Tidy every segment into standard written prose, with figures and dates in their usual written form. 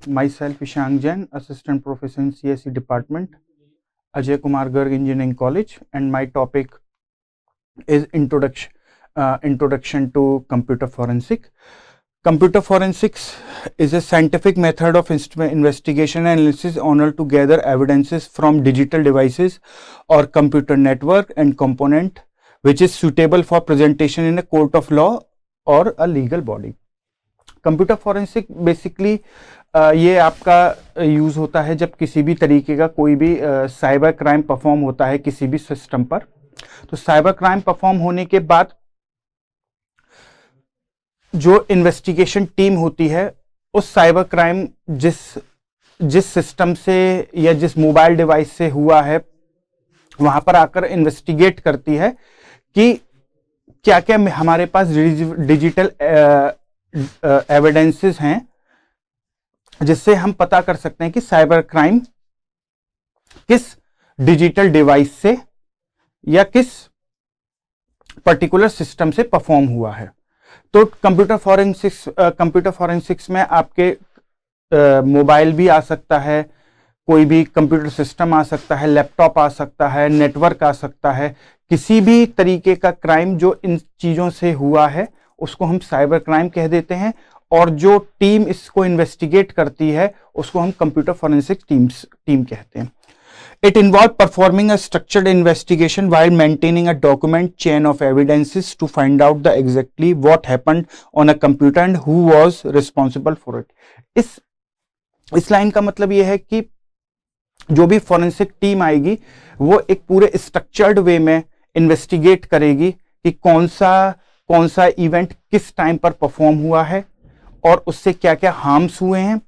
Myself Ishank Jain, Assistant Professor in CSE Department, Ajay Kumar Garg Engineering College, and my topic is Introduction to Computer Forensic. Computer forensics is a scientific method of investigation and analysis in order to gather evidences from digital devices or computer network and component which is suitable for presentation in a court of law or a legal body. Computer forensic basically ये आपका use होता है जब किसी भी तरीके का कोई भी साइबर क्राइम परफॉर्म होता है किसी भी सिस्टम पर। तो साइबर क्राइम परफॉर्म होने के बाद जो इन्वेस्टिगेशन टीम होती है उस साइबर क्राइम जिस सिस्टम से या जिस मोबाइल डिवाइस से हुआ है वहां पर आकर इन्वेस्टिगेट करती है कि क्या क्या हमारे पास डिजिटल एविडेंसेस हैं जिससे हम पता कर सकते हैं कि साइबर क्राइम किस डिजिटल डिवाइस से या किस पर्टिकुलर सिस्टम से परफॉर्म हुआ है। तो कंप्यूटर फॉरेंसिक्स में आपके मोबाइल भी आ सकता है, कोई भी कंप्यूटर सिस्टम आ सकता है, लैपटॉप आ सकता है, नेटवर्क आ सकता है, किसी भी तरीके का क्राइम जो इन चीज़ों से हुआ है उसको हम साइबर क्राइम कह देते हैं, और जो टीम इसको इन्वेस्टिगेट करती है उसको हम कंप्यूटर फॉरेंसिक टीम कहते हैं। It involves performing a structured investigation while maintaining a document chain of evidences to find out the exactly what happened on a computer and who was responsible for it. इस line का मतलब यह है कि जो भी फॉरेंसिक टीम आएगी वो एक पूरे स्ट्रक्चर्ड वे में इन्वेस्टिगेट करेगी कि कौन सा इवेंट किस टाइम पर परफॉर्म हुआ है और उससे क्या क्या हार्म्स हुए हैं,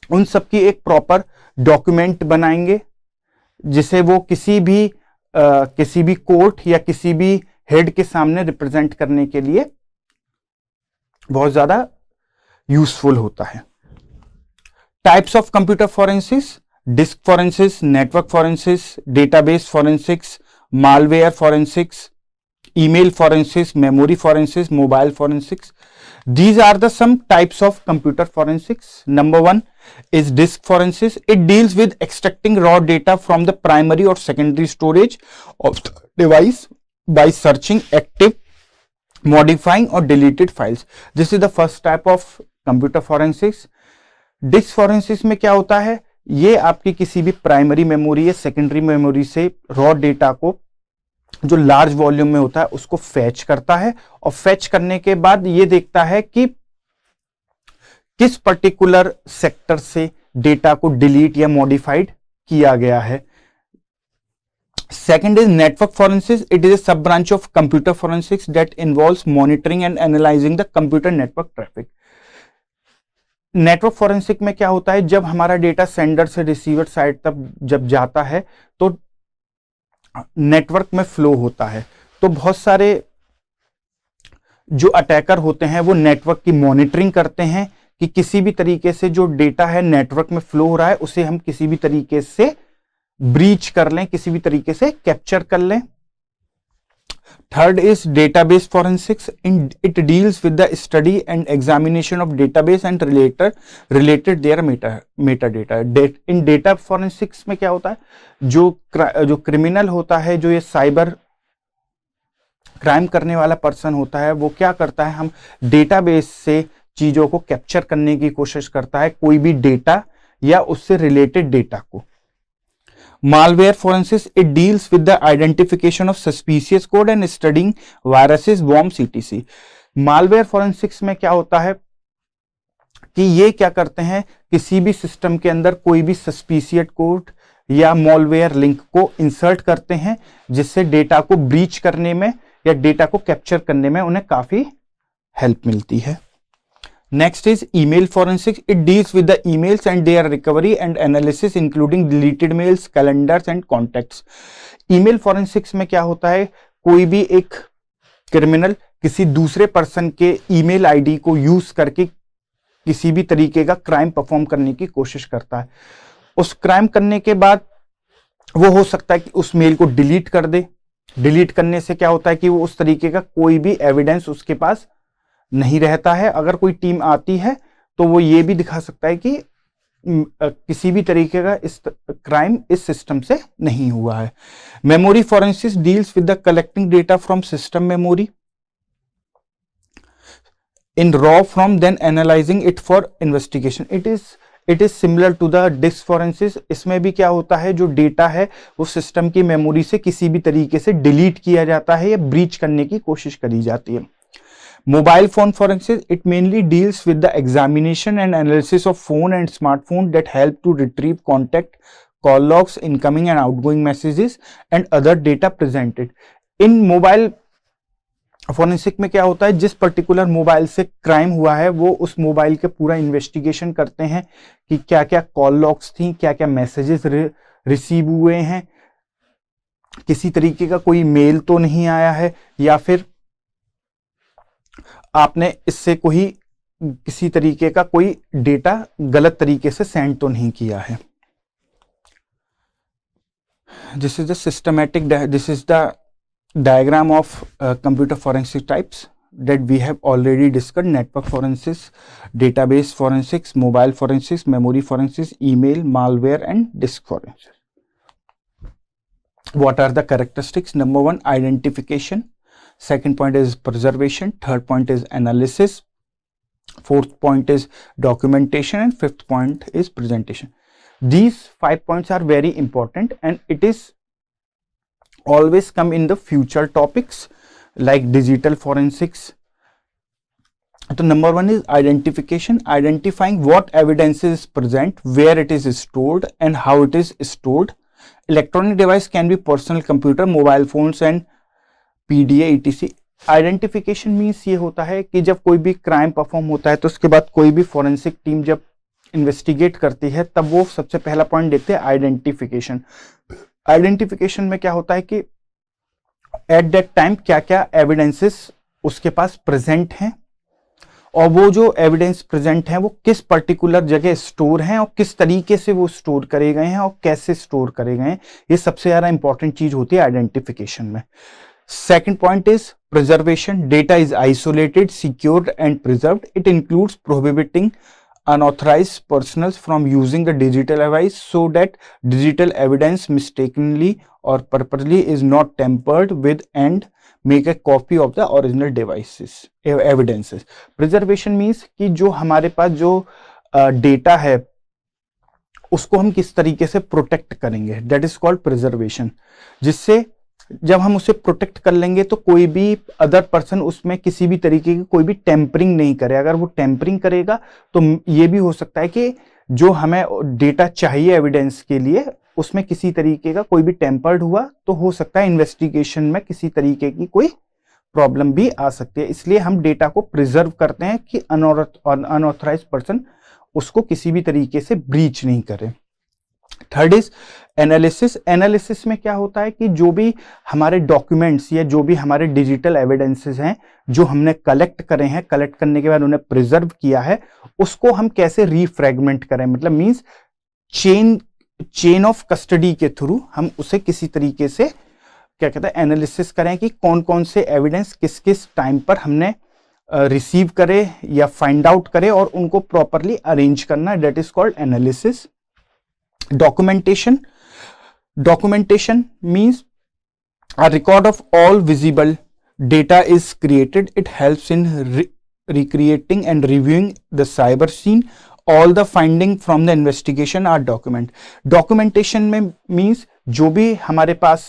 उन सब की एक प्रॉपर डॉक्यूमेंट बनाएंगे जिसे वो किसी भी कोर्ट या किसी भी हेड के सामने रिप्रेजेंट करने के लिए बहुत ज्यादा यूजफुल होता है। Types of computer forensics: disk forensics, network forensics, database forensics, malware forensics, email forensics, memory forensics, mobile forensics. These are the some types of computer forensics. Number one is disk forensics. It deals with extracting raw data from the primary or secondary storage of the device by searching active, modifying or deleted files. This is the first type of computer forensics. Disk forensics में क्या होता है, ये आपकी किसी भी primary memory या secondary memory से रॉ डेटा को जो लार्ज वॉल्यूम में होता है उसको फैच करता है, और फैच करने के बाद ये देखता है कि किस पर्टिकुलर सेक्टर से डेटा को डिलीट या मॉडिफाइड किया गया है। Second is network forensics. It is a sub branch of computer forensics that involves monitoring and analysing the computer network traffic. Network forensic में क्या होता है, जब हमारा डेटा सेंडर से रिसीवर साइड तक जब जाता है तो नेटवर्क में फ्लो होता है, तो बहुत सारे जो अटैकर होते हैं वो नेटवर्क की मॉनिटरिंग करते हैं कि किसी भी तरीके से जो डेटा है नेटवर्क में फ्लो हो रहा है उसे हम किसी भी तरीके से ब्रीच कर लें, किसी भी तरीके से कैप्चर कर लें. Third is database forensics. It deals with the study and examination of database and related their metadata. इन डेटा फोरेंसिक्स में क्या होता है, जो क्रिमिनल होता है, जो ये साइबर क्राइम करने वाला पर्सन होता है, वो क्या करता है, हम डेटाबेस से चीजों को कैप्चर करने की कोशिश करता है, कोई भी डेटा या उससे रिलेटेड डेटा को. Malware forensics, it deals with the identification of suspicious code and studying viruses, worms, etc. Malware forensics में क्या होता है कि ये क्या करते हैं, किसी भी सिस्टम के अंदर कोई भी सस्पिशियस कोड या मॉलवेयर लिंक को इंसर्ट करते हैं जिससे डेटा को ब्रीच करने में या डेटा को कैप्चर करने में उन्हें काफी हेल्प मिलती है. Next is email forensics. It deals with the emails and their recovery and analysis including deleted mails, calendars and contacts. Email forensics में क्या होता है, कोई भी एक क्रिमिनल किसी दूसरे पर्सन के ईमेल आईडी को यूज करके किसी भी तरीके का क्राइम परफॉर्म करने की कोशिश करता है. उस क्राइम करने के बाद वो हो सकता है कि उस मेल को डिलीट कर दे. डिलीट करने से क्या होता है कि वो उस तरीके का कोई भी एविडेंस उसके पास नहीं रहता है. अगर कोई टीम आती है तो वो ये भी दिखा सकता है कि किसी भी तरीके का इस क्राइम इस सिस्टम से नहीं हुआ है। Memory forensics deals with the collecting data from system memory in raw form, then analyzing it for investigation. It is similar to the disk forensics. इसमें भी क्या होता है, जो डेटा है वो सिस्टम की मेमोरी से किसी भी तरीके से डिलीट किया जाता है या ब्रीच करने की कोशिश करी जाती है। Mobile phone forensics, it mainly deals with the examination and analysis of phone and smartphone that help to retrieve contact, call logs, incoming and outgoing messages and other data presented. in mobile forensic में क्या होता है, जिस particular mobile से crime हुआ है वो उस मोबाइल के पूरा इन्वेस्टिगेशन करते हैं कि क्या क्या कॉल लॉग्स थी, क्या क्या मैसेजेस रिसीव हुए हैं, किसी तरीके का कोई मेल तो नहीं आया है, या फिर आपने इससे कोई किसी तरीके का कोई डेटा गलत तरीके से सेंड तो नहीं किया है। This is the systematic, this is the diagram of computer forensic types that we have already discussed: network forensics, database forensics, mobile forensics, memory forensics, email, malware and disk forensics. What are the characteristics? Number one, identification. Second point is preservation. Third point is analysis. Fourth point is documentation, and fifth point is presentation. These 5 points are very important, and it is always come in the future topics like digital forensics. So number one is identification, identifying what evidence is present, where it is stored and how it is stored. Electronic device can be personal computer, mobile phones and PDA etc. Identification means ये होता है कि जब कोई भी crime perform होता है तो उसके बाद कोई भी फोरेंसिक टीम जब इन्वेस्टिगेट करती है तब वो सबसे पहला पॉइंट देखते हैं आइडेंटिफिकेशन। आइडेंटिफिकेशन में क्या होता है कि एट दैट टाइम क्या क्या एविडेंसेस उसके पास प्रेजेंट हैं और वो जो एविडेंस प्रेजेंट हैं वो किस पर्टिकुलर जगह स्टोर हैं और किस तरीके से वो स्टोर करे गए हैं और कैसे स्टोर करे गए हैं, ये सबसे ज्यादा इंपॉर्टेंट चीज होती है आइडेंटिफिकेशन में। Second point is preservation, data is isolated, secured and preserved. It includes prohibiting unauthorized persons from using the digital device so that digital evidence mistakenly or purposely is not tampered with and make a copy of the original devices evidences. Preservation means कि जो हमारे पास जो data है उसको हम किस तरीके से प्रोटेक्ट करेंगे, दैट इज कॉल्ड प्रिजर्वेशन। जिससे जब हम उसे प्रोटेक्ट कर लेंगे तो कोई भी अदर पर्सन उसमें किसी भी तरीके की कोई भी टेम्परिंग नहीं करे। अगर वो टेम्परिंग करेगा तो ये भी हो सकता है कि जो हमें डेटा चाहिए एविडेंस के लिए उसमें किसी तरीके का कोई भी टेम्पर्ड हुआ तो हो सकता है इन्वेस्टिगेशन में किसी तरीके की कोई प्रॉब्लम भी आ सकती है। इसलिए हम डेटा को प्रिजर्व करते हैं कि अनऑथराइज्ड पर्सन उसको किसी भी तरीके से ब्रीच नहीं करे। Third is analysis. एनालिसिस में क्या होता है कि जो भी हमारे डॉक्यूमेंट्स या जो भी हमारे डिजिटल एविडेंसेस हैं जो हमने कलेक्ट करे हैं, कलेक्ट करने के बाद उन्हें प्रिजर्व किया है, उसको हम कैसे रीफ्रैगमेंट करें, मतलब मींस चेन ऑफ कस्टडी के थ्रू हम उसे किसी तरीके से क्या कहते हैं एनालिसिस करें कि कौन कौन से एविडेंस किस किस टाइम पर हमने रिसीव करे या फाइंड आउट करे और उनको प्रॉपरली अरेंज करना, that is called analysis. Documentation. Documentation means a record of all visible data is created. It helps in recreating and reviewing the cyber scene. All the finding from the investigation are document. Documentation में means जो भी हमारे पास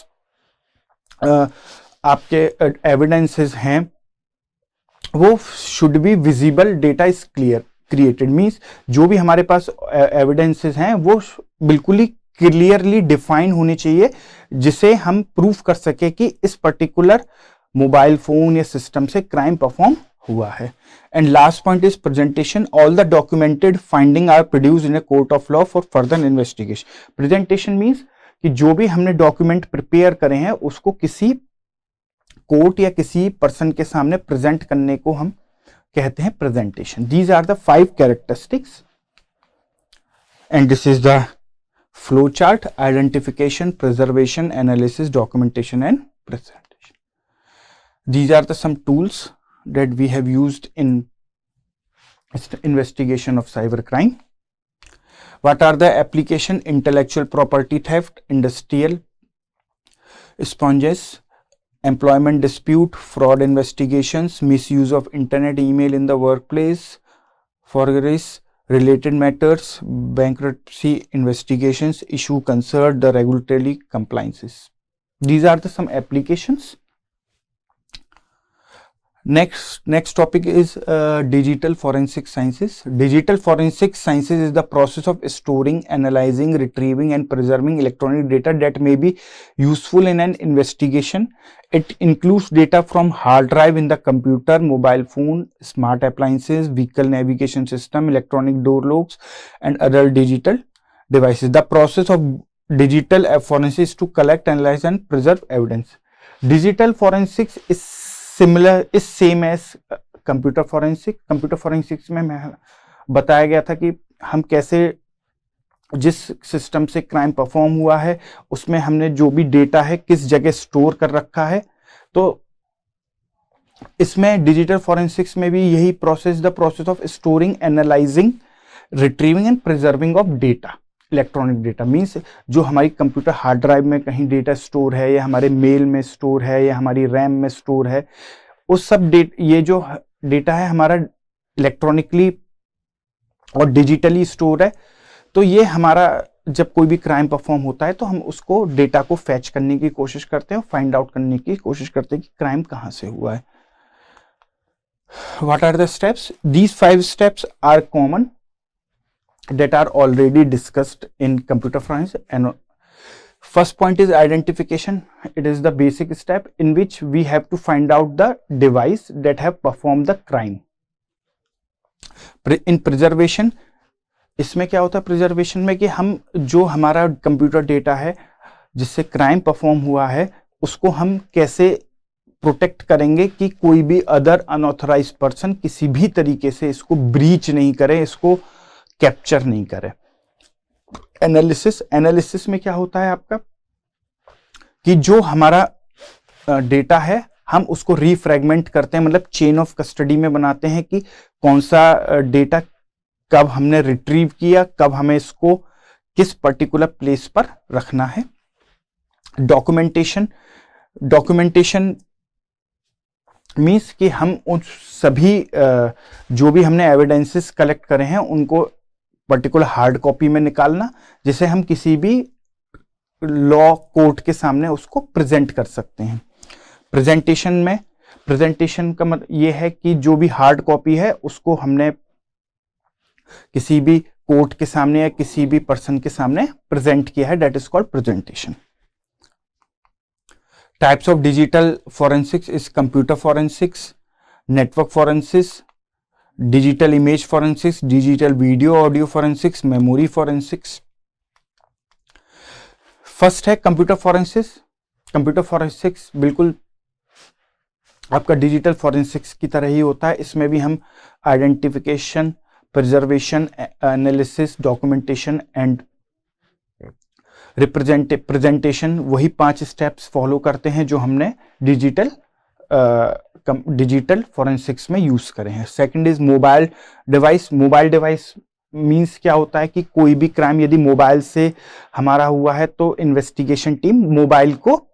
आपके evidences हैं वो should be visible, data is clear. Created means जो भी हमारे पास एविडेंसेस हैं वो बिल्कुल ही क्लियरली डिफाइन होनी चाहिए जिसे हम प्रूफ कर सके कि इस पर्टिकुलर मोबाइल फोन या सिस्टम से क्राइम परफॉर्म हुआ है। And last point is presentation. All the documented finding are produced in a court of law for further investigation. Presentation means कि जो भी हमने डॉक्यूमेंट प्रिपेयर करे हैं उसको किसी कोर्ट या किसी पर्सन के सामने प्रेजेंट करने को हम कहते हैं presentation. These are the 5 characteristics and this is the flow chart: identification, preservation, analysis, documentation and presentation. These are the some tools that we have used in investigation of cyber crime. What are the application? Intellectual property theft, industrial espionage, employment dispute, fraud investigations, misuse of internet, email in the workplace, forgeries, related matters, bankruptcy investigations, issue concerned the regulatory compliances. These are the some applications. Next topic is digital forensic sciences. Digital forensic sciences is the process of storing, analyzing, retrieving and preserving electronic data that may be useful in an investigation. It includes data from hard drive in the computer, mobile phone, smart appliances, vehicle navigation system, electronic door locks and other digital devices. The process of digital forensics is to collect, analyze and preserve evidence. Digital forensics is same as computer forensic. Computer forensics में बताया गया था कि हम कैसे जिस system से crime perform हुआ है उसमें हमने जो भी डेटा है किस जगह स्टोर कर रखा है. तो इसमें डिजिटल फोरेंसिक्स में भी यही process, the process of storing, analysing, retrieving and preserving of data. Electronic data means जो हमारी कंप्यूटर हार्ड ड्राइव में कहीं डेटा स्टोर है या हमारे मेल में स्टोर है या हमारी रैम में स्टोर है, उस सब ये जो डेटा है हमारा इलेक्ट्रॉनिकली और डिजिटली स्टोर है. तो ये हमारा जब कोई भी क्राइम परफॉर्म होता है तो हम उसको डेटा को फैच करने की कोशिश करते हैं और फाइंड आउट करने की कोशिश करते हैं कि क्राइम कहां से हुआ है. What are the steps? These 5 steps are common that are already discussed in computer forensics. And first point is identification. It is the basic step in which we have to find out the device that have performed the crime. In preservation, इसमें क्या होता है preservation में कि हम जो हमारा computer data है जिससे क्राइम परफॉर्म हुआ है उसको हम कैसे प्रोटेक्ट करेंगे कि कोई भी अदर अनऑथराइज्ड पर्सन किसी भी तरीके से इसको ब्रीच नहीं करे, इसको कैप्चर नहीं करे. एनालिसिस में क्या होता है आपका कि जो हमारा डेटा है हम उसको रीफ्रैगमेंट करते हैं, मतलब चेन ऑफ कस्टडी में बनाते हैं कि कौन सा डेटा कब हमने रिट्रीव किया, कब हमें इसको किस पर्टिकुलर प्लेस पर रखना है. डॉक्यूमेंटेशन मीन्स कि हम उन सभी जो भी हमने एविडेंसेस कलेक्ट करे हैं उनको पर्टिकुलर हार्ड कॉपी में निकालना जिसे हम किसी भी लॉ कोर्ट के सामने उसको प्रेजेंट कर सकते हैं. प्रेजेंटेशन का मतलब ये है कि जो भी हार्ड कॉपी है उसको हमने किसी भी कोर्ट के सामने या किसी भी पर्सन के सामने प्रेजेंट किया है, that is called presentation. Types of digital forensics is computer forensics, network forensics, digital image forensics, digital video audio forensics, memory forensics. First है कंप्यूटर फोरेंसिक्स. कंप्यूटर फोरेंसिक्स बिल्कुल आपका डिजिटल फोरेंसिक्स की तरह ही होता है. इसमें भी हम identification, preservation, analysis, documentation and presentation वही 5 स्टेप्स फॉलो करते हैं जो हमने डिजिटल फोरेंसिक्स में यूज करे हैं. Second is mobile device. Mobile device means क्या होता है कि कोई भी क्राइम यदि मोबाइल से हमारा हुआ है तो इन्वेस्टिगेशन टीम मोबाइल को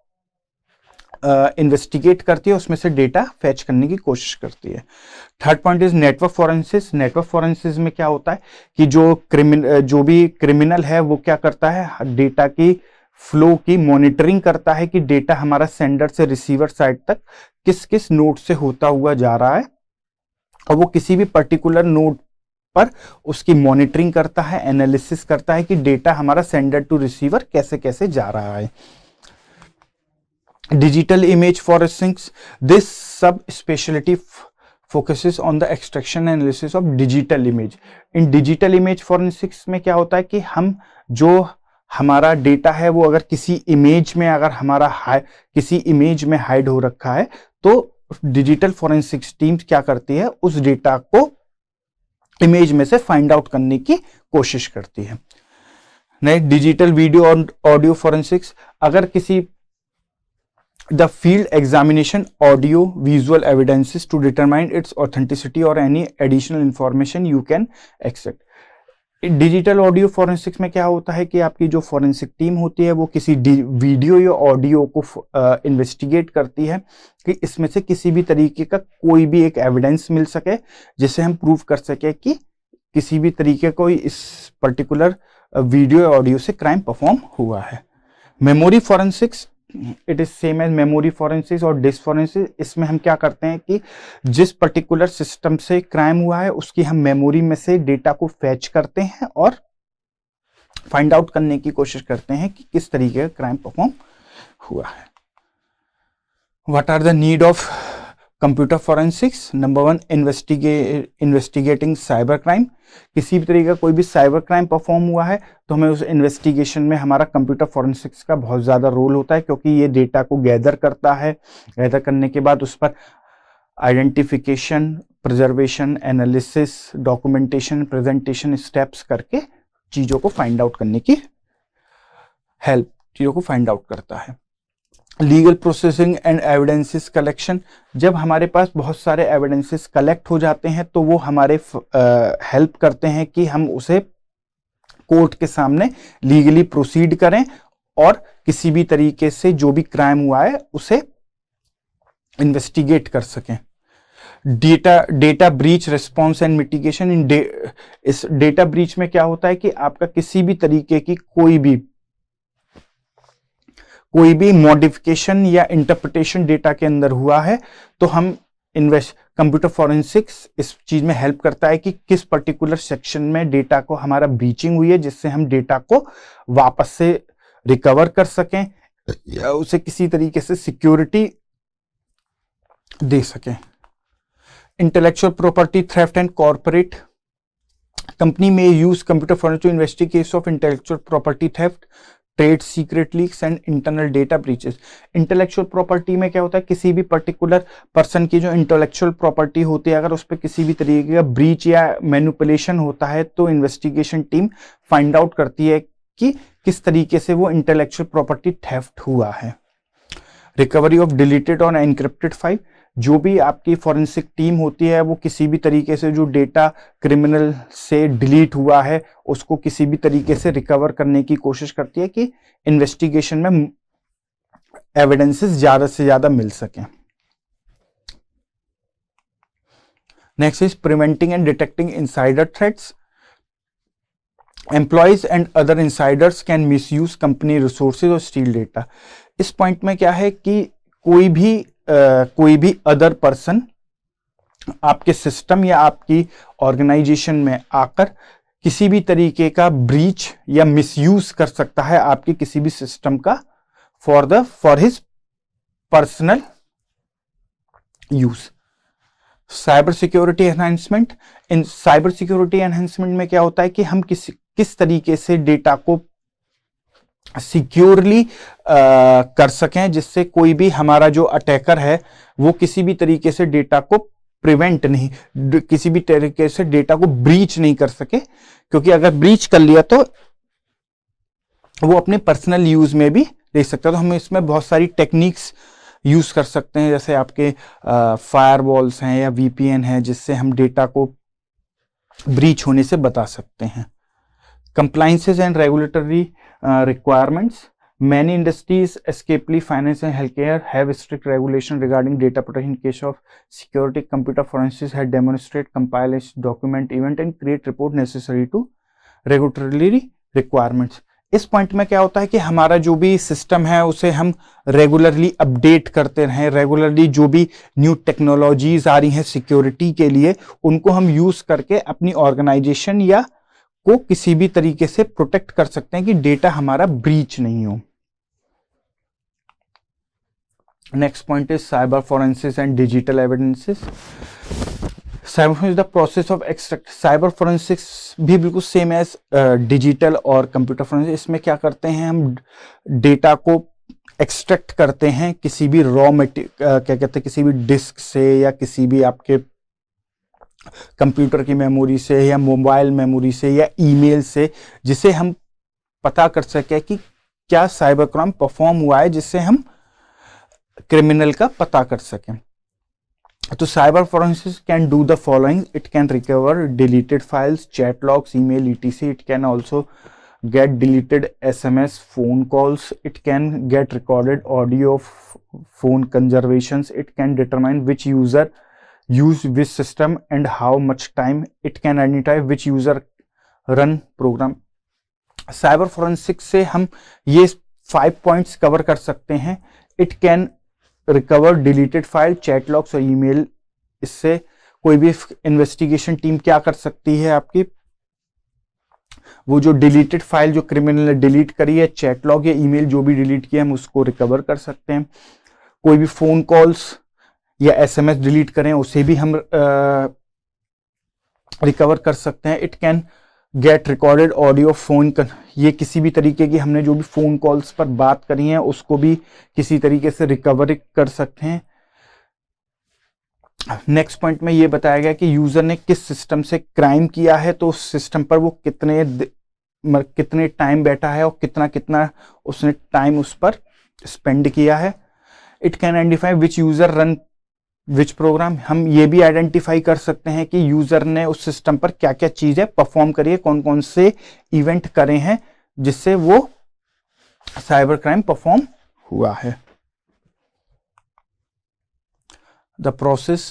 इन्वेस्टिगेट करती है, उसमें से डेटा फैच करने की कोशिश करती है. Third point is network forensics. Network forensics में क्या होता है कि जो भी क्रिमिनल है वो क्या करता है, डेटा की फ्लो की मॉनिटरिंग करता है कि डेटा हमारा सेंडर से रिसीवर साइड तक किस किस नोड से होता हुआ जा रहा है और वो किसी भी पर्टिकुलर नोड पर उसकी मॉनिटरिंग करता है, एनालिसिस करता है कि डेटा हमारा सेंडर टू रिसीवर कैसे कैसे जा रहा है. Digital image forensics. This subspecialty focuses on the extraction and analysis of digital image. In digital image forensics में क्या होता है कि हम जो हमारा डेटा है वो अगर किसी इमेज में किसी इमेज में हाइड हो रखा है तो डिजिटल फोरेंसिक्स टीम क्या करती है, उस डेटा को इमेज में से फाइंड आउट करने की कोशिश करती है. नेक्स्ट डिजिटल वीडियो और ऑडियो फोरेंसिक्स. अगर किसी the field examination audio visual evidences to determine its authenticity or any additional information you can accept. Digital audio forensics में क्या होता है कि आपकी जो फॉरेंसिक टीम होती है वो किसी वीडियो या ऑडियो को इन्वेस्टिगेट करती है कि इसमें से किसी भी तरीके का कोई भी एक एविडेंस मिल सके जिससे हम प्रूव कर सके कि किसी भी तरीके कोई इस पर्टिकुलर वीडियो या ऑडियो से क्राइम परफॉर्म हुआ है। Memory forensics, it is same as memory forensics और डिस्क फॉरेंसिक्स। इसमें हम क्या करते हैं कि जिस पर्टिकुलर सिस्टम से क्राइम हुआ है उसकी हम मेमोरी में से डेटा को फैच करते हैं और फाइंड आउट करने की कोशिश करते हैं कि किस तरीके का क्राइम परफॉर्म हुआ है। What are the need of computer forensics? Number 1, investigating cyber crime. किसी भी तरीके का कोई भी साइबर क्राइम परफॉर्म हुआ है तो हमें उस इन्वेस्टिगेशन में हमारा कंप्यूटर फॉरेंसिक्स का बहुत ज़्यादा रोल होता है, क्योंकि ये डेटा को गैदर करता है। गैदर करने के बाद उस पर identification, preservation, analysis, documentation, presentation steps करके चीज़ों को फाइंड आउट करने की चीज़ों को फाइंड आउट करता है। Legal processing and evidences collection. जब हमारे पास बहुत सारे एविडेंसेस कलेक्ट हो जाते हैं तो वो हमारे हेल्प करते हैं कि हम उसे कोर्ट के सामने लीगली प्रोसीड करें और किसी भी तरीके से जो भी क्राइम हुआ है उसे इन्वेस्टिगेट कर सकें। Data breach response and mitigation. इस डेटा ब्रीच में क्या होता है कि आपका किसी भी तरीके की कोई भी मॉडिफिकेशन या इंटरप्रिटेशन डेटा के अंदर हुआ है तो हम कंप्यूटर फॉरेंसिक्स इस चीज में हेल्प करता है कि किस पर्टिकुलर सेक्शन में डेटा को हमारा ब्रीचिंग हुई है, जिससे हम डेटा को वापस से रिकवर कर सकें या उसे किसी तरीके से सिक्योरिटी दे सकें। Intellectual property theft and corporate company में use computer forensics to investigate case of intellectual property theft, trade secret leaks and internal data breaches. Intellectual property में क्या होता है, किसी भी पर्टिकुलर पर्सन की जो इंटेलेक्चुअल प्रॉपर्टी होती है अगर उस पर किसी भी तरीके का ब्रीच या मैनिपुलेशन होता है तो इन्वेस्टिगेशन टीम फाइंड आउट करती है कि किस तरीके से वो इंटेलेक्चुअल प्रॉपर्टी थेफ्ट हुआ है। रिकवरी ऑफ डिलीटेड और एनक्रिप्टेड फाइल। जो भी आपकी फॉरेंसिक टीम होती है वो किसी भी तरीके से जो डेटा क्रिमिनल से डिलीट हुआ है उसको किसी भी तरीके से रिकवर करने की कोशिश करती है कि इन्वेस्टिगेशन में एविडेंसेस ज्यादा से ज्यादा मिल सकें। Next is preventing and detecting insider threats. Employees and other Insiders can misuse company resources और स्टील डेटा। इस पॉइंट में क्या है कि कोई भी अदर पर्सन आपके सिस्टम या आपकी ऑर्गेनाइजेशन में आकर किसी भी तरीके का ब्रीच या मिसयूज कर सकता है आपके किसी भी सिस्टम का for his personal use. Cyber security enhancement. In cyber security enhancement में क्या होता है कि हम किस तरीके से डेटा को सिक्योरली कर सकें जिससे कोई भी हमारा जो अटैकर है वो किसी भी तरीके से डेटा को प्रिवेंट नहीं, किसी भी तरीके से डेटा को ब्रीच नहीं कर सके, क्योंकि अगर ब्रीच कर लिया तो वो अपने पर्सनल यूज में भी ले सकता है। तो हम इसमें बहुत सारी टेक्निक्स यूज कर सकते हैं, जैसे आपके फायरवॉल्स हैं या वीपीएन है जिससे हम डेटा को ब्रीच होने से बता सकते हैं। Compliances and regulatory requirements. Many industries, especially finance and healthcare, have strict regulation regarding data protection. In case of security, computer forensics has demonstrated, compile, document event and create report necessary to regulatory requirements. इस point में क्या होता है कि हमारा जो भी system है उसे हम रेगुलरली अपडेट करते रहें। रेगुलरली जो भी न्यू टेक्नोलॉजीज आ रही हैं सिक्योरिटी के लिए उनको हम यूज करके अपनी ऑर्गेनाइजेशन या को किसी भी तरीके से प्रोटेक्ट कर सकते हैं कि डेटा हमारा ब्रीच नहीं हो। Next point is cyber forensics and digital evidences. Cyber forensics the process of extract. Cyber forensics भी बिल्कुल सेम एज डिजिटल और कंप्यूटर फोरेंसिक्स। इसमें क्या करते हैं, हम डेटा को एक्सट्रैक्ट करते हैं किसी भी क्या कहते हैं, किसी भी डिस्क से या किसी भी आपके कंप्यूटर की मेमोरी से या मोबाइल मेमोरी से या ईमेल से, जिसे हम पता कर सके कि क्या साइबर क्राइम परफॉर्म हुआ है, जिससे हम क्रिमिनल का पता कर सकें। तो cyber forensics can do the following, it can recover deleted files, chat logs, email, etc, it can also get deleted SMS, phone calls, it can get recorded audio, phone conversations, it can determine which user use which system and how much time, it can identify which user run program. Cyber forensics से हम ये 5 points cover कर सकते हैं. It can recover deleted file, chat logs और email. इससे कोई भी इन्वेस्टिगेशन टीम क्या कर सकती है, आपकी वो जो डिलीटेड फाइल जो क्रिमिनल ने डिलीट करी है, चैट लॉग या ईमेल जो भी डिलीट किया हम उसको रिकवर कर सकते हैं. कोई भी फोन कॉल्स या एसएमएस डिलीट करें उसे भी हम रिकवर कर सकते हैं. It can get recorded audio phone, ये किसी भी तरीके की हमने जो भी फोन कॉल्स पर बात करी है उसको भी किसी तरीके से रिकवर कर सकते हैं. नेक्स्ट पॉइंट में ये बताया गया कि यूजर ने किस सिस्टम से क्राइम किया है, तो उस सिस्टम पर वो कितने टाइम बैठा है और कितना उसने टाइम उस पर स्पेंड किया है. It can identify which user run which programme, हम ये भी आइडेंटिफाई कर सकते हैं कि यूजर ने उस सिस्टम पर क्या क्या चीजें परफॉर्म करी है, कौन कौन से इवेंट करे हैं जिससे वो साइबर क्राइम परफॉर्म हुआ है. The process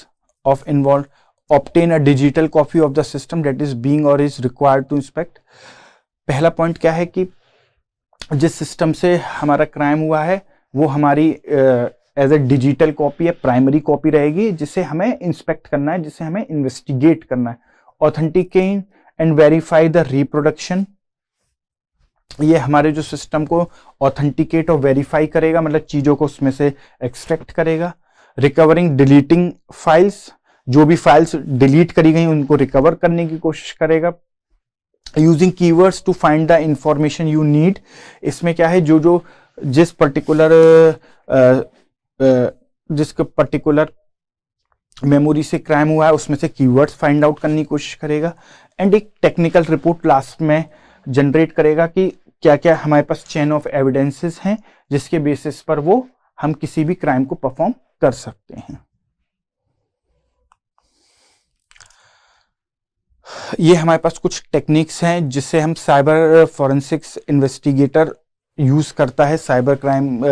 of involved, obtain a digital copy of the system that is being or is required to inspect. पहला पॉइंट क्या है कि जिस सिस्टम से हमारा क्राइम हुआ है वो हमारी एज ए डिजिटल कॉपी या प्राइमरी कॉपी रहेगी जिसे हमें इंस्पेक्ट करना है, जिसे हमें इन्वेस्टिगेट करना है. Authenticate and verify the reproduction, ये हमारे जो सिस्टम को ऑथेंटिकेट और वेरीफाई करेगा, मतलब चीजों को उसमें से एक्सट्रैक्ट करेगा. रिकवरिंग डिलीटिंग फाइल्स, जो भी फाइल्स डिलीट करी गई उनको रिकवर करने की कोशिश करेगा. Using keywords to find the information you need, इसमें क्या है जो जिस पर्टिकुलर मेमोरी से क्राइम हुआ है उसमें से कीवर्ड्स फाइंड आउट करने की कोशिश करेगा. एंड एक टेक्निकल रिपोर्ट लास्ट में जनरेट करेगा कि क्या क्या हमारे पास चेन ऑफ एविडेंसेस हैं जिसके बेसिस पर वो हम किसी भी क्राइम को परफॉर्म कर सकते हैं. ये हमारे पास कुछ टेक्निक्स हैं जिससे हम साइबर फॉरेंसिक्स इन्वेस्टिगेटर यूज करता है साइबर क्राइम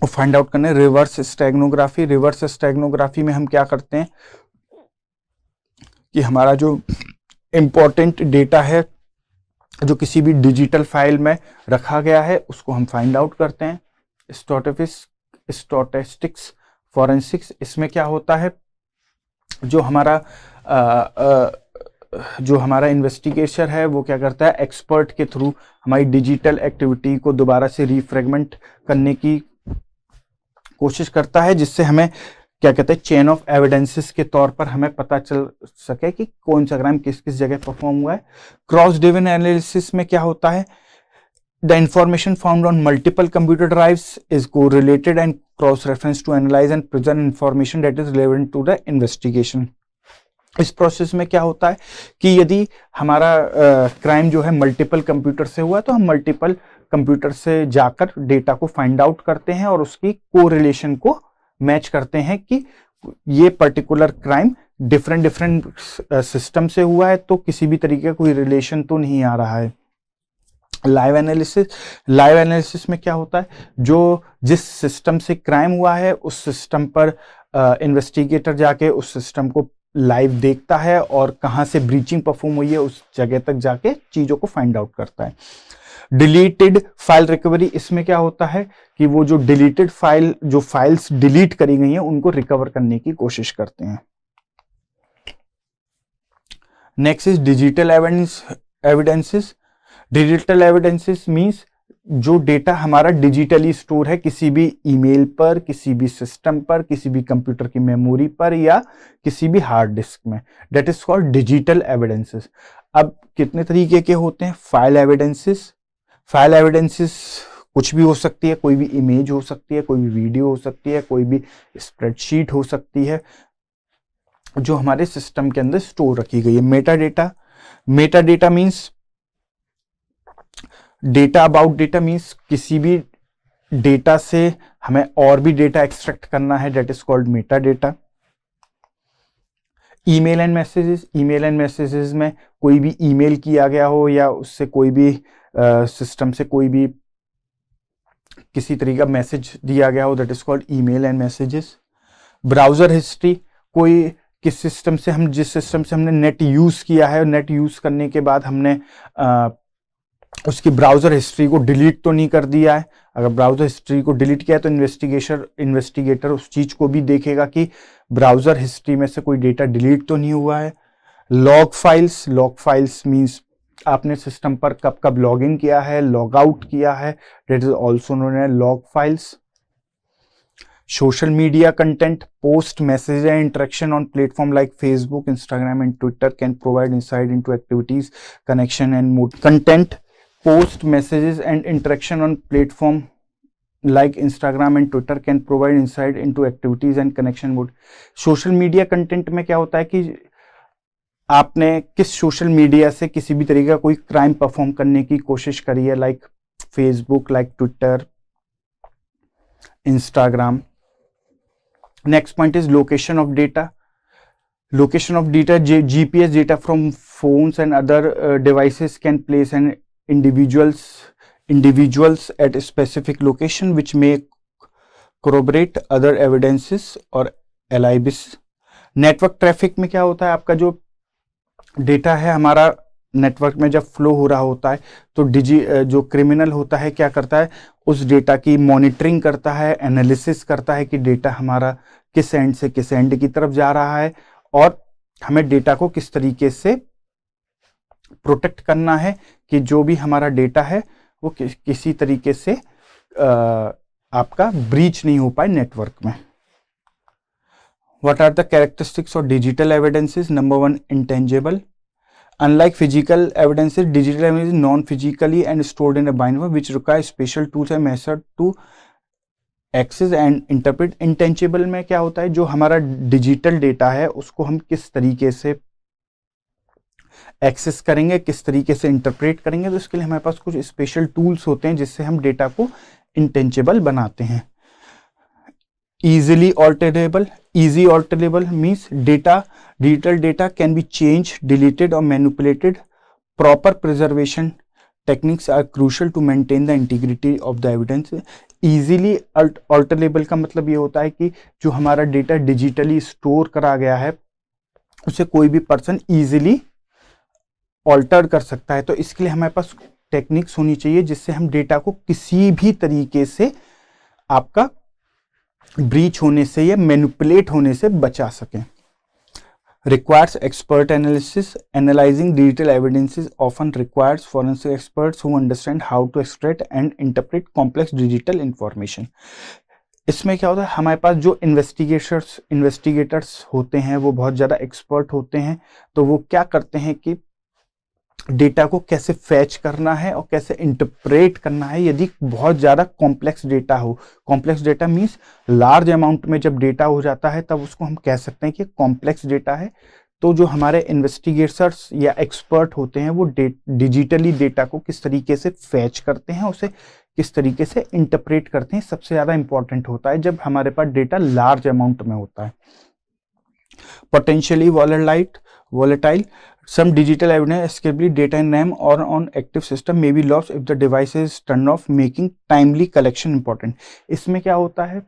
फाइंड आउट करने. रिवर्स स्टेगनोग्राफी, रिवर्स स्टेगनोग्राफी में हम क्या करते हैं कि हमारा जो इंपॉर्टेंट डेटा है जो किसी भी डिजिटल फाइल में रखा गया है उसको हम फाइंड आउट करते हैं. स्टैटिस्टिक्स फॉरेंसिक्स, इसमें क्या होता है जो हमारा इन्वेस्टिगेशन है वो क्या करता है, एक्सपर्ट के थ्रू हमारी डिजिटल एक्टिविटी को दोबारा से रीफ्रेगमेंट करने की कोशिश करता है जिससे हमें क्या कहते हैं चेन ऑफ एविडेंसेस के तौर पर हमें पता चल सके कि कौन सा क्राइम किस किस जगह परफॉर्म हुआ है. क्रॉस डिवीजन एनालिसिस में क्या होता है, the information found on multiple computer drives is correlated and cross-referenced to analyze and present information that is relevant to the investigation. इस प्रोसेस में क्या होता है कि यदि हमारा क्राइम जो है मल्टीपल कंप्यूटर से हुआ तो हम मल्टीपल कंप्यूटर से जाकर डेटा को फाइंड आउट करते हैं और उसकी कोरिलेशन को मैच करते हैं कि ये पर्टिकुलर क्राइम डिफरेंट सिस्टम से हुआ है तो किसी भी तरीके का कोई रिलेशन तो नहीं आ रहा है. लाइव एनालिसिस में क्या होता है, जो जिस सिस्टम से क्राइम हुआ है उस सिस्टम पर इन्वेस्टिगेटर जाके उस सिस्टम को लाइव देखता है और कहाँ से ब्रीचिंग परफॉर्म हुई है उस जगह तक जाके चीजों को फाइंड आउट करता है. डिलीटेड फाइल रिकवरी, इसमें क्या होता है कि वो जो डिलीटेड फाइल, जो फाइल्स डिलीट करी गई हैं उनको रिकवर करने की कोशिश करते हैं. Next is digital evidences. Digital evidences means जो डेटा हमारा डिजिटली स्टोर है किसी भी ईमेल पर, किसी भी सिस्टम पर, किसी भी कंप्यूटर की मेमोरी पर या किसी भी हार्ड डिस्क में, that is called digital evidences. अब कितने तरीके के होते हैं फाइल एविडेंसेस. फाइल एविडेंसेस कुछ भी हो सकती है, कोई भी इमेज हो सकती है, कोई भी वीडियो हो सकती है, कोई भी स्प्रेडशीट हो सकती है जो हमारे सिस्टम के अंदर स्टोर रखी गई है. Meta data means data about data means किसी भी डेटा से हमें और भी डेटा एक्सट्रैक्ट करना है, that is called meta data. Email and messages, email and messages में कोई भी ईमेल किया गया हो या उससे कोई भी सिस्टम से कोई भी किसी तरीके का मैसेज दिया गया हो, that is called email and messages. Browser history, कोई किस सिस्टम से हम जिस सिस्टम से हमने नेट यूज किया है, नेट यूज करने के बाद हमने उसकी ब्राउजर हिस्ट्री को डिलीट तो नहीं कर दिया है। अगर ब्राउजर हिस्ट्री को डिलीट किया है तो इन्वेस्टिगेटर उस चीज को भी देखेगा कि ब्राउजर हिस्ट्री में से कोई डेटा डिलीट तो नहीं हुआ है। लॉग फाइल्स मींस आपने सिस्टम पर कब कब लॉग इन किया है, लॉग आउट किया है, that is also known as log files. Social media content, post, message and interaction on platform like Facebook, Instagram and Twitter can provide insight into activities, connection and mood. Content, post, messages and interaction on platform like Instagram and Twitter can provide insight into activities and connection mood. Social media content में क्या होता है कि आपने किस social media से किसी भी तरीके का कोई क्राइम परफॉर्म करने की कोशिश करी है, like Facebook, like Twitter, Instagram. Next point is location of data. Location of data, GPS data from phones and other devices can place an individuals at a specific location, which may corroborate other evidences or alibis. Network traffic में क्या होता है, आपका जो data है हमारा network में जब फ्लो हो रहा होता है तो जो क्रिमिनल होता है क्या करता है, उस डेटा की मॉनिटरिंग करता है, एनालिसिस करता है कि डेटा हमारा किस एंड से किस एंड की तरफ जा रहा है और हमें डेटा को किस तरीके से प्रोटेक्ट करना है कि जो भी हमारा डेटा है वो किसी तरीके से आपका ब्रीच नहीं हो पाए नेटवर्क में। What are the characteristics of digital evidences? Number one, intangible. Unlike physical evidences, digital evidence is non-physically and stored in a binary, which requires special tools and method to access and interpret. Intangible में क्या होता है, जो हमारा digital data है उसको हम किस तरीके से एक्सेस करेंगे, किस तरीके से इंटरप्रेट करेंगे, तो इसके लिए हमारे पास कुछ स्पेशल टूल्स होते हैं जिससे हम डेटा को इंटेंजिबल बनाते हैं। easily alterable. Easy alterable means digital data can be changed, deleted or manipulated. Proper preservation techniques are crucial to maintain the integrity of the evidence. Easily alterable का मतलब ये होता है कि जो हमारा डेटा डिजिटली स्टोर करा गया है उसे कोई भी पर्सन इजीली ऑल्टर कर सकता है। तो इसके लिए हमारे पास टेक्निक्स होनी चाहिए जिससे हम डेटा को किसी भी तरीके से आपका ब्रीच होने से या मैनिपुलेट होने से बचा सकें। Requires expert analysis. Analyzing digital evidences often requires forensic experts who understand how to extract and interpret complex digital information. इसमें क्या होता है, हमारे पास जो इन्वेस्टिगेटर्स होते हैं वो बहुत ज़्यादा एक्सपर्ट होते हैं। तो वो क्या करते हैं कि डेटा को कैसे फैच करना है और कैसे इंटरप्रेट करना है यदि बहुत ज़्यादा कॉम्प्लेक्स डेटा हो। Complex data means large amount में जब डेटा हो जाता है तब उसको हम कह सकते हैं कि कॉम्प्लेक्स डेटा है। तो जो हमारे इन्वेस्टिगेटर्स या एक्सपर्ट होते हैं वो डिजिटली डेटा को किस तरीके से फैच करते हैं, उसे किस तरीके से इंटरप्रेट करते हैं, सबसे ज़्यादा इंपॉर्टेंट होता है जब हमारे पास डेटा लार्ज अमाउंट में होता है। Potentially volatile. Some digital evidence escapably data in RAM or on active system may be lost if the device is turned off, making timely collection important. इसमें क्या होता है,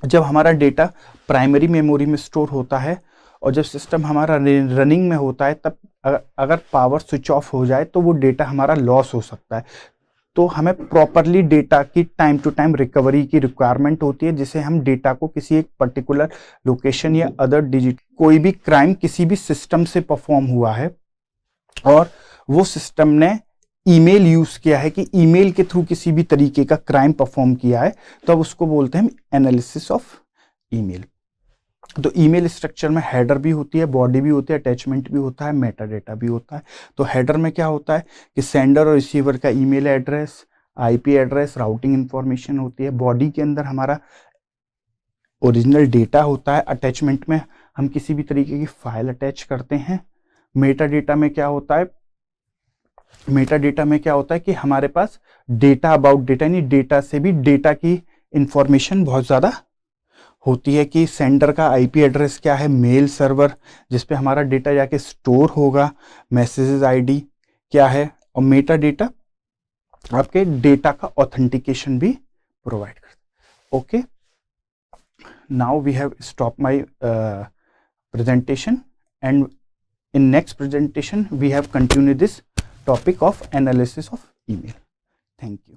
जब हमारा डेटा प्राइमरी मेमोरी में स्टोर होता है और जब सिस्टम हमारा रनिंग में होता है तब अगर पावर स्विच ऑफ हो जाए तो वो डेटा हमारा लॉस हो सकता है। तो हमें प्रॉपरली डेटा की टाइम टू टाइम रिकवरी की रिक्वायरमेंट होती है, जिसे हम डेटा को किसी एक पर्टिकुलर लोकेशन या अदर कोई भी क्राइम किसी भी सिस्टम से परफॉर्म हुआ है और वो सिस्टम ने ईमेल यूज किया है कि ईमेल के थ्रू किसी भी तरीके का क्राइम परफॉर्म किया है, तो अब उसको बोलते हैं एनालिसिस ऑफ ईमेल। तो ईमेल स्ट्रक्चर में हेडर भी होती है, बॉडी भी होती है, अटैचमेंट भी होता है, मेटा डेटा भी होता है। तो हेडर में क्या होता है कि सेंडर और रिसीवर का email address, IP address, routing information होती है। बॉडी के अंदर हमारा ओरिजिनल डेटा होता है। अटैचमेंट में हम किसी भी तरीके की फाइल अटैच करते हैं। मेटा डेटा में क्या होता है, मेटा डेटा में क्या होता है कि हमारे पास डेटा अबाउट डेटा यानी डेटा से भी डेटा की इंफॉर्मेशन बहुत ज़्यादा होती है कि सेंडर का आईपी एड्रेस क्या है, मेल सर्वर जिस पे हमारा डेटा जाके स्टोर होगा, मैसेजेस आईडी क्या है, और मेटा डेटा आपके डेटा का ऑथेंटिकेशन भी प्रोवाइड करता है। Okay, now we have stop my presentation, and in next presentation we have continued this topic of analysis of email. Thank you.